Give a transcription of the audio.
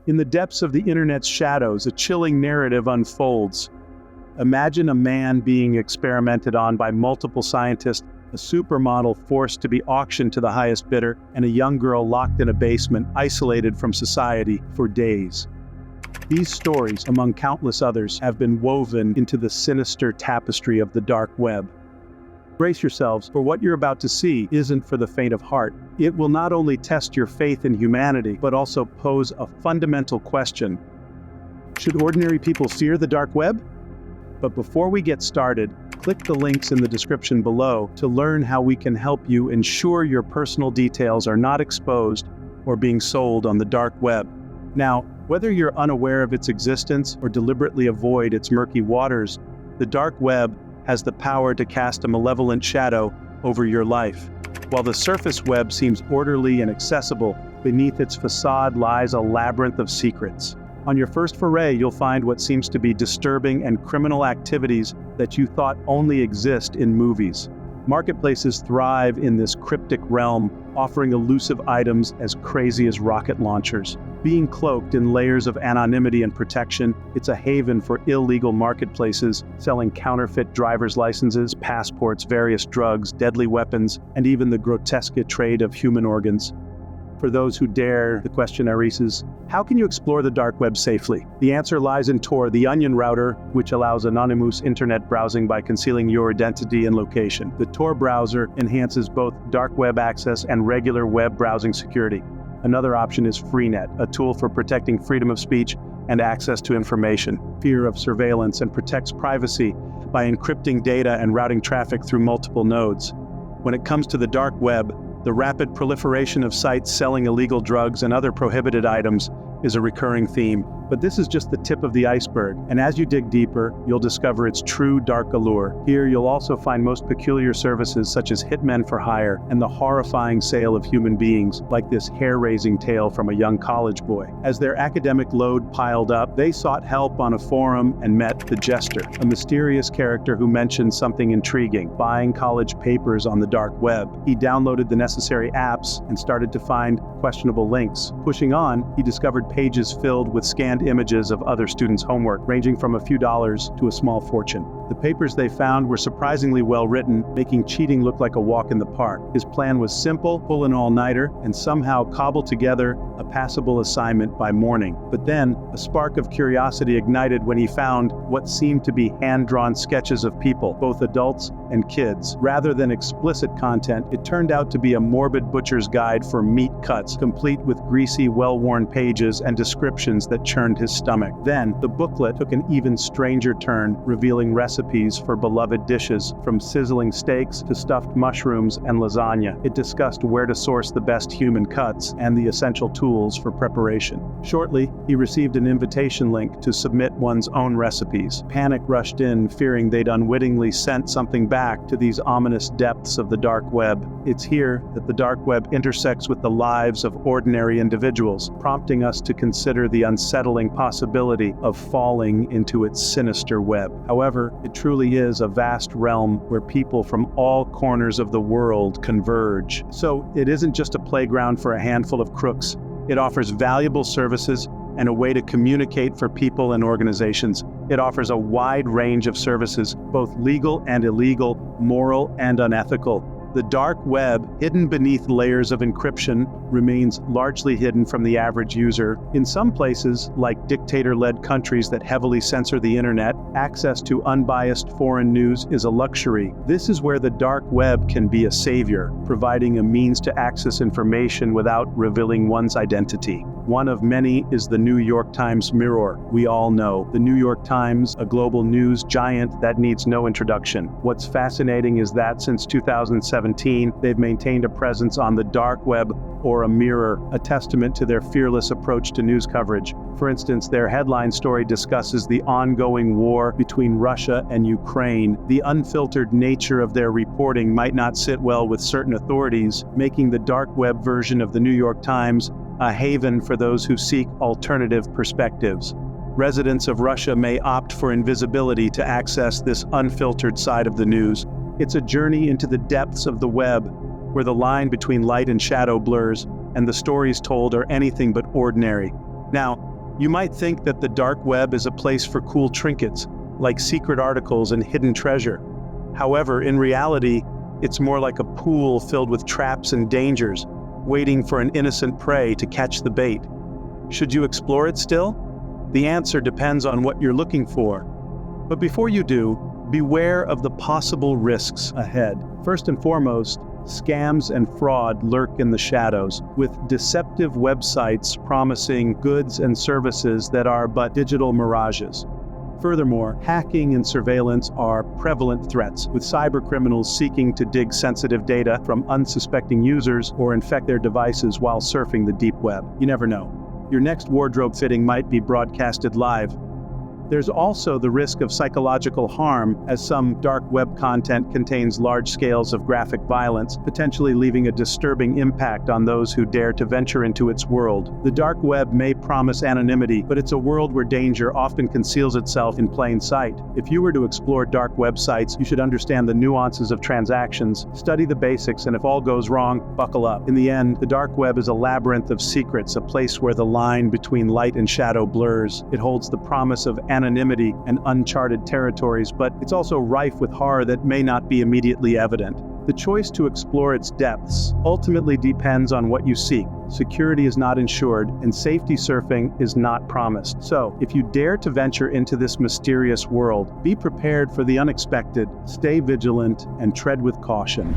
In the depths of the internet's shadows, a chilling narrative unfolds. Imagine a man being experimented on by multiple scientists, a supermodel forced to be auctioned to the highest bidder, and a young girl locked in a basement, isolated from society for days. These stories, among countless others, have been woven into the sinister tapestry of the dark web. Brace yourselves, for what you're about to see isn't for the faint of heart. It will not only test your faith in humanity, but also pose a fundamental question. Should ordinary people fear the dark web? But before we get started, click the links in the description below to learn how we can help you ensure your personal details are not exposed or being sold on the dark web. Now, whether you're unaware of its existence or deliberately avoid its murky waters, the dark web has the power to cast a malevolent shadow over your life. While the surface web seems orderly and accessible, beneath its facade lies a labyrinth of secrets. On your first foray, you'll find what seems to be disturbing and criminal activities that you thought only exist in movies. Marketplaces thrive in this cryptic realm, offering elusive items as crazy as rocket launchers. Being cloaked in layers of anonymity and protection, it's a haven for illegal marketplaces selling counterfeit driver's licenses, passports, various drugs, deadly weapons, and even the grotesque trade of human organs. For those who dare, the question arises, how can you explore the dark web safely? The answer lies in Tor, the onion router, which allows anonymous internet browsing by concealing your identity and location. The Tor browser enhances both dark web access and regular web browsing security. Another option is Freenet, a tool for protecting freedom of speech and access to information. Fear of surveillance and protects privacy by encrypting data and routing traffic through multiple nodes. When it comes to the dark web, the rapid proliferation of sites selling illegal drugs and other prohibited items is a recurring theme. But this is just the tip of the iceberg, and as you dig deeper, you'll discover its true dark allure. Here you'll also find most peculiar services such as hitmen for hire and the horrifying sale of human beings, like this hair-raising tale from a young college boy. As their academic load piled up, they sought help on a forum and met the Jester, a mysterious character who mentioned something intriguing, buying college papers on the dark web. He downloaded the necessary apps and started to find questionable links. Pushing on, he discovered pages filled with scanned images of other students' homework, ranging from a few dollars to a small fortune. The papers they found were surprisingly well written, making cheating look like a walk in the park. His plan was simple: pull an all-nighter and somehow cobble together a passable assignment by morning. But then, a spark of curiosity ignited when he found what seemed to be hand-drawn sketches of people, both adults and kids. Rather than explicit content, it turned out to be a morbid butcher's guide for meat cuts, complete with greasy, well-worn pages and descriptions that churned his stomach. Then, the booklet took an even stranger turn, revealing recipes for beloved dishes, from sizzling steaks to stuffed mushrooms and lasagna. It discussed where to source the best human cuts and the essential tools for preparation. Shortly, he received an invitation link to submit one's own recipes. Panic rushed in, fearing they'd unwittingly sent something back to these ominous depths of the dark web. It's here that the dark web intersects with the lives of ordinary individuals, prompting us to consider the unsettling possibility of falling into its sinister web. However, it truly is a vast realm where people from all corners of the world converge. So it isn't just a playground for a handful of crooks. It offers valuable services and a way to communicate for people and organizations. It offers a wide range of services, both legal and illegal, moral and unethical. The dark web, hidden beneath layers of encryption, remains largely hidden from the average user. In some places, like dictator-led countries that heavily censor the internet, access to unbiased foreign news is a luxury. This is where the dark web can be a savior, providing a means to access information without revealing one's identity. One of many is the New York Times Mirror. We all know the New York Times, a global news giant that needs no introduction. What's fascinating is that since 2017, they've maintained a presence on the dark web, or a mirror, a testament to their fearless approach to news coverage. For instance, their headline story discusses the ongoing war between Russia and Ukraine. The unfiltered nature of their reporting might not sit well with certain authorities, making the dark web version of the New York Times a haven for those who seek alternative perspectives. Residents of Russia may opt for invisibility to access this unfiltered side of the news. It's a journey into the depths of the web, where the line between light and shadow blurs, and the stories told are anything but ordinary. Now, You might think that the dark web is a place for cool trinkets, like secret articles and hidden treasure. However, in reality, it's more like a pool filled with traps and dangers, waiting for an innocent prey to catch the bait. Should you explore it still? The answer depends on what you're looking for. But before you do, beware of the possible risks ahead. First and foremost, scams and fraud lurk in the shadows, with deceptive websites promising goods and services that are but digital mirages. Furthermore, hacking and surveillance are prevalent threats, with cybercriminals seeking to dig sensitive data from unsuspecting users or infect their devices while surfing the deep web. You never know. Your next wardrobe fitting might be broadcasted live. There's also the risk of psychological harm, as some dark web content contains large scales of graphic violence, potentially leaving a disturbing impact on those who dare to venture into its world. The dark web may promise anonymity, but it's a world where danger often conceals itself in plain sight. If you were to explore dark websites, you should understand the nuances of transactions, study the basics, and if all goes wrong, buckle up. In the end, the dark web is a labyrinth of secrets, a place where the line between light and shadow blurs. It holds the promise of anonymity and uncharted territories, but it's also rife with horror that may not be immediately evident. The choice to explore its depths ultimately depends on what you seek. Security is not ensured, and safety surfing is not promised. So, if you dare to venture into this mysterious world, be prepared for the unexpected, stay vigilant, and tread with caution.